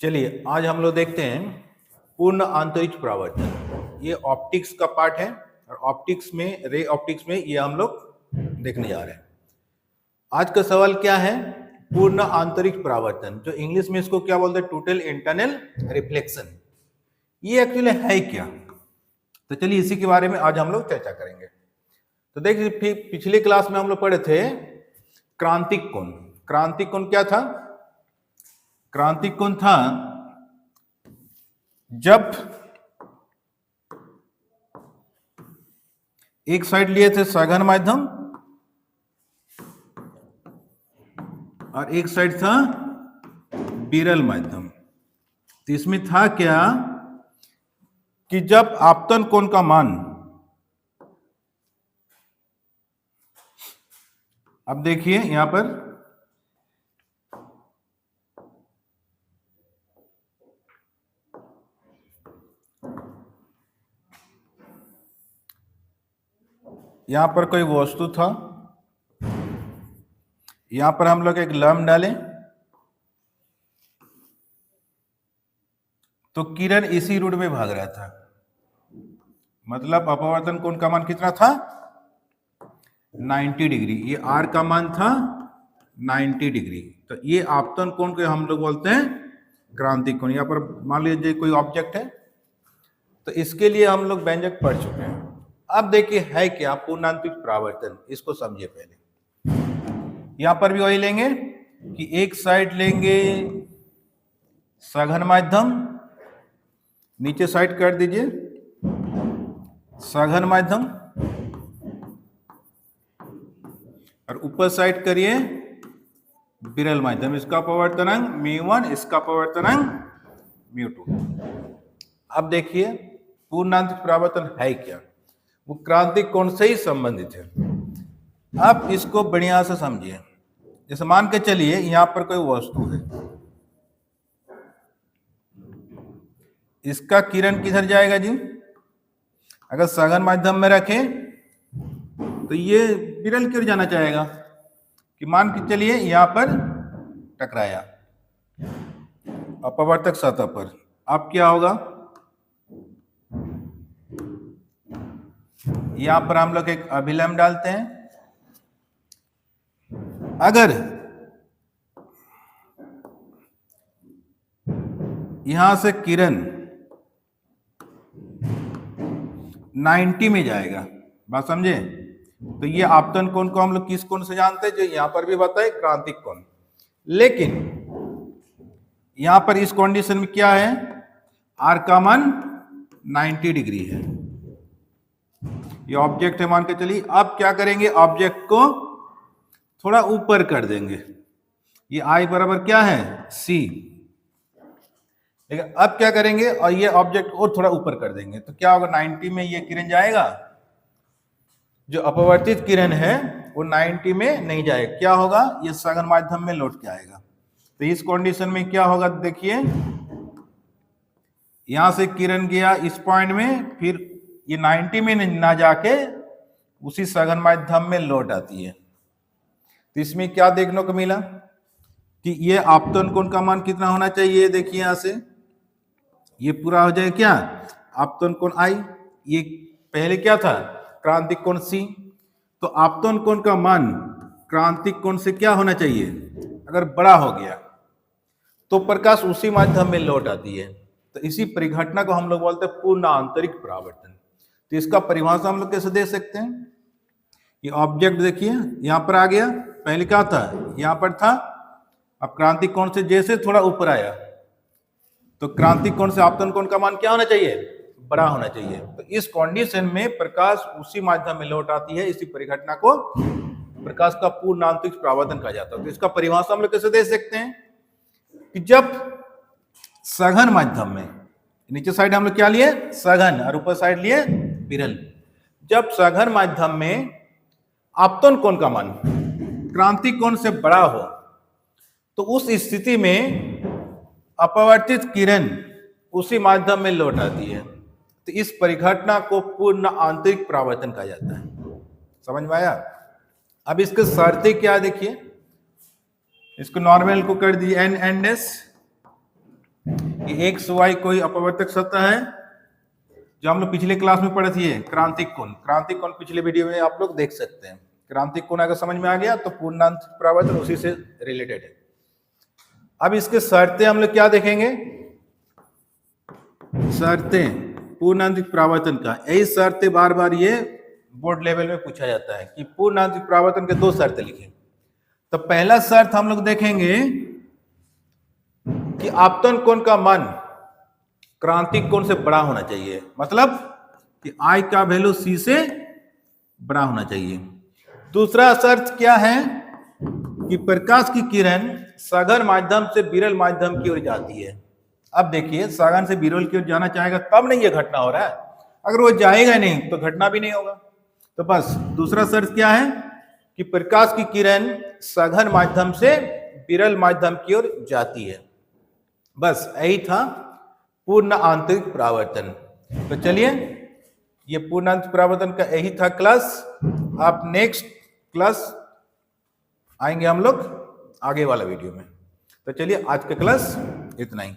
चलिए आज हम लोग देखते हैं पूर्ण आंतरिक परावर्तन। ये ऑप्टिक्स का पार्ट है और ऑप्टिक्स में रे ऑप्टिक्स में ये हम लोग देखने जा रहे हैं। आज का सवाल क्या है? पूर्ण आंतरिक परावर्तन, जो इंग्लिश में इसको क्या बोलते हैं? Total internal reflection. ये एक्चुअली है क्या? तो चलिए इसी के बारे में आज हम लोग चर्चा करेंगे। तो देखिए पिछले क्लास में हम लोग पढ़े थे क्रांतिक कोण। क्रांतिक कोण क्या था? क्रांतिक कोण था जब एक साइड लिए थे सघन माध्यम और एक साइड था विरल माध्यम। तो इसमें था क्या कि जब आपतन कोण का मान, अब देखिए यहां पर कोई वस्तु था, यहां पर हम लोग एक लंब डालें तो किरण इसी रूट में भाग रहा था। मतलब अपवर्तन कोण का मान कितना था? 90 डिग्री। ये आर का मान था 90 डिग्री। तो ये आपतन कोण को हम लोग बोलते हैं क्रांतिक कोण। यहां पर मान लीजिए कोई ऑब्जेक्ट है, तो इसके लिए हम लोग व्यंजक पढ़ चुके हैं। अब देखिए है क्या पूर्णांतरिक परावर्तन, इसको समझिए पहले। यहां पर भी वही लेंगे कि एक साइड लेंगे सघन माध्यम, नीचे साइड कर दीजिए सघन माध्यम, और ऊपर साइड करिए विरल माध्यम। इसका अपवर्तनांक μ1, इसका अपवर्तनांक μ2। अब देखिए पूर्णांतरिक परावर्तन है क्या? वो क्रांतिक कोण से ही संबंधित है। अब इसको बढ़िया से समझिए। जैसे मान के चलिए यहां पर कोई वस्तु है, इसका किरण किधर जाएगा जी? अगर सघन माध्यम में रखें तो ये विरल की ओर जाना चाहेगा। कि मान के चलिए यहां पर टकराया अपवर्तक सतह पर, अब क्या होगा? यहां पर हम लोग एक अभिलंब डालते हैं। अगर यहां से किरण 90 में जाएगा, बात समझे? तो ये आपतन कोण को हम लोग किस कोण से जानते हैं? जो यहां पर भी बताए क्रांतिक कोण। लेकिन यहां पर इस कंडीशन में क्या है? आर का मान 90 डिग्री है। ये ऑब्जेक्ट है मान के चलिए। अब क्या करेंगे? ऑब्जेक्ट को थोड़ा ऊपर कर देंगे। ये आई बराबर क्या है? सी। लेकिन अब क्या करेंगे? और ये ऑब्जेक्ट और थोड़ा ऊपर कर देंगे तो क्या होगा? 90 में ये किरण जाएगा। जो अपवर्तित किरण है वो 90 में नहीं जाएगा। क्या होगा? ये सघन माध्यम में लौट के आएगा। तो इस कंडीशन में क्या होगा? देखिए यहां से किरण गया इस पॉइंट में, फिर ये 90 में ना जाके उसी सघन माध्यम में लौट आती है। तो इसमें क्या देखने को मिला कि ये आपतन कोण का मान कितना होना चाहिए? देखिए यहां से ये पूरा हो जाए क्या? आपतन कोण आई। ये पहले क्या था? क्रांतिक कोण सी। तो आपतन कोण का मान क्रांतिक कोण से क्या होना चाहिए? अगर बड़ा हो गया तो प्रकाश उसी माध्यम में लौट आती है। तो इसी परिघटना को हम लोग बोलते हैं पूर्ण आंतरिक परावर्तन। तो इसका परिभाषा हम लोग कैसे दे सकते हैं? ये ऑब्जेक्ट देखिए यहां पर आ गया, पहले क्या था? यहां पर था। अब क्रांतिक कोण से जैसे थोड़ा ऊपर आया तो क्रांतिक कोण से आपतन कोण का मान क्या होना चाहिए? बड़ा होना चाहिए। तो इस कंडीशन में प्रकाश उसी माध्यम में लौट आती है। इसी परिघटना को प्रकाश का पूर्ण आंतरिक परावर्तन कहा जाता है। तो इसका परिभाषा हम लोग कैसे दे सकते हैं कि जब सघन माध्यम में, नीचे साइड हम लोग क्या लिए? सघन, और ऊपर साइड लिए विरल। जब सघन माध्यम में आपतन कोण का मान क्रांतिक कोण से बड़ा हो तो उस स्थिति में अपवर्तित किरण उसी माध्यम में लौट आती है। तो इस परिघटना को पूर्ण आंतरिक परावर्तन कहा जाता है। समझ में आया? अब इसके शर्तें क्या देखिए। इसको नॉर्मल को कर दिए एन एंड एस, कि एक्स वाई कोई अपवर्तक सत्ता है, जो हम लोग पिछले क्लास में पढ़े थे, क्रांतिक कोण। क्रांतिक कोण पिछले वीडियो में आप लोग देख सकते हैं। क्रांतिक कोण अगर समझ में आ गया तो पूर्णांत परावर्तन उसी से रिलेटेड है। अब इसके शर्तें हम लोग क्या देखेंगे, शर्तें पूर्णांतिक परावर्तन का। यही शर्तें बार बार ये बोर्ड लेवल में पूछा जाता है कि पूर्णांतिक परावर्तन के 2 शर्तें लिखें। तो पहला शर्त हम लोग देखेंगे कि आपतन कोण का मान क्रांतिक कोण से बड़ा होना चाहिए, मतलब कि I का वैल्यू C से बड़ा होना चाहिए। दूसरा शर्त क्या है कि प्रकाश की किरण सघन माध्यम से विरल माध्यम की ओर जाती है। अब देखिए, सघन से विरल की ओर जाना चाहेगा तब नहीं ये घटना हो रहा है, अगर वो जाएगा नहीं तो घटना भी नहीं होगा। तो बस दूसरा शर्त क्या है कि प्रकाश की किरण सघन माध्यम से विरल माध्यम की ओर जाती है। बस यही था पूर्ण आंतरिक परावर्तन। तो चलिए, ये पूर्ण आंतरिक परावर्तन का यही था क्लास। आप नेक्स्ट क्लास आएंगे हम लोग आगे वाला वीडियो में। तो चलिए, आज का क्लास इतना ही।